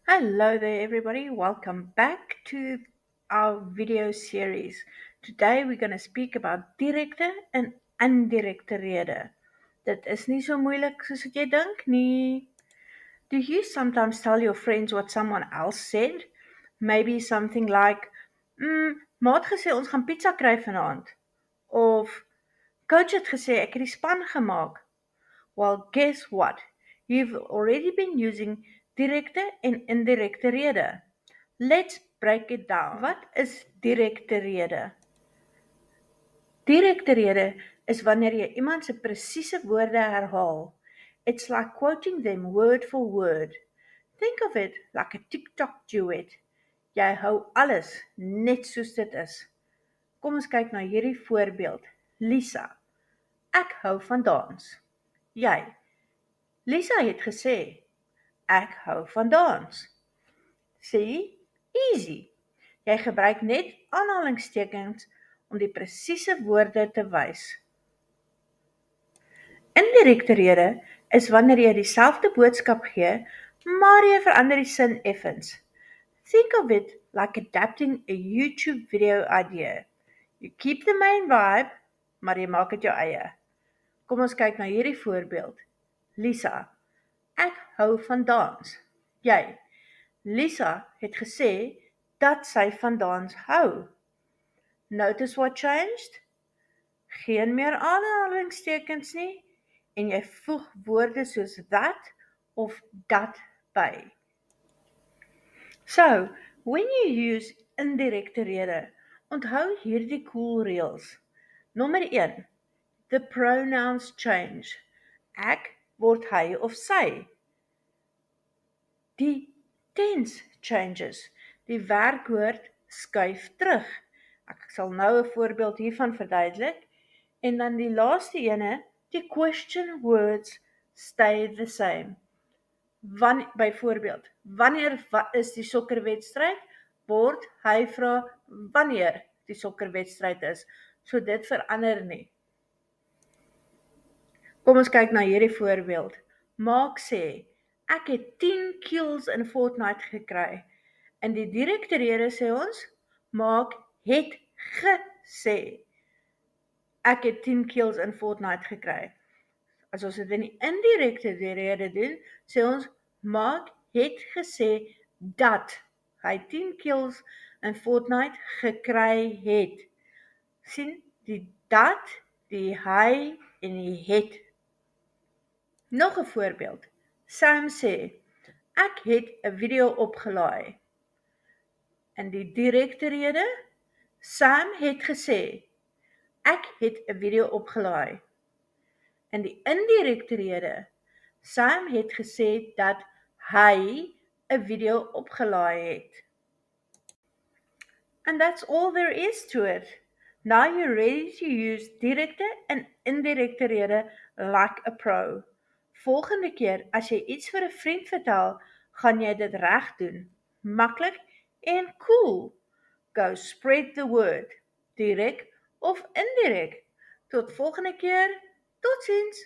Hello there, everybody. Welcome back to our video series. Today we're going to speak about direkte en indirekte rede. Dit is nie so moeilik soos wat jy dink nie. Do you sometimes tell your friends what someone else said? Maybe something like, maat gesê ons gaan pizza kry vanaand. Of, coach het gesê ek het die span gemaak. Well, guess what? You've already been using direkte en indirekte rede. Let's break it down. Wat is direkte rede? Direkte rede is wanneer jy iemand se presiese woorde herhaal. It's like quoting them word for word. Think of it like a TikTok duet. Jy hou alles net soos dit is. Kom ons kyk na hierdie voorbeeld. Lisa: Ek hou van dans. Jy: Lisa het gesê, ek hou van dans. See? Easy. Jy gebruik net aanhalingstekens om die presiese woorde te wys. Indirekte rede is wanneer jy dieselfde boodskap gee, maar jy verander die sin effens. Think of it like adapting a YouTube video idea. You keep the main vibe, maar jy maak dit jou eie. Kom ons kyk na hierdie voorbeeld. Lisa: Ek hou van dans. Jy: Lisa het gesê dat sy van dans hou. Notice what changed? Geen meer aanhalingstekens nie en jy voeg woorde soos that of dat by. So, when you use indirekte rede, onthou hierdie cool reels. Nommer 1. The pronouns change. Ek word hy of sy. Die tense changes. Die werkwoord skuif terug. Ek sal nou 'n voorbeeld hiervan verduidelik. En dan die laaste ene, die question words stay the same. Byvoorbeeld, wanneer is die sokkerwedstryd? Word hy vra wanneer die sokkerwedstryd is. So dit verander nie. Kom ons kyk na hierdie voorbeeld. Maak sê, ek het 10 kills in Fortnite gekry. In die direkte rede sê ons, Maak het gesê, ek het 10 kills in Fortnite gekry. As ons dit in die indirekte rede doen, sê ons, Maak het gesê dat hy 10 kills in Fortnite gekry het. Sien, die dat, die hy en die het. Nog 'n voorbeeld. Sam sê, ek het 'n video opgelaai. In die direkte rede, Sam het gesê, ek het 'n video opgelaai. In die indirekte rede, Sam het gesê dat hy 'n video opgelaai het. And that's all there is to it. Now you're ready to use direkte en indirekte rede like a pro. Volgende keer as jy iets vir 'n vriend vertel, gaan jy dit reg doen. Maklik en cool. Go spread the word, direk of indirek. Tot volgende keer. Totsiens.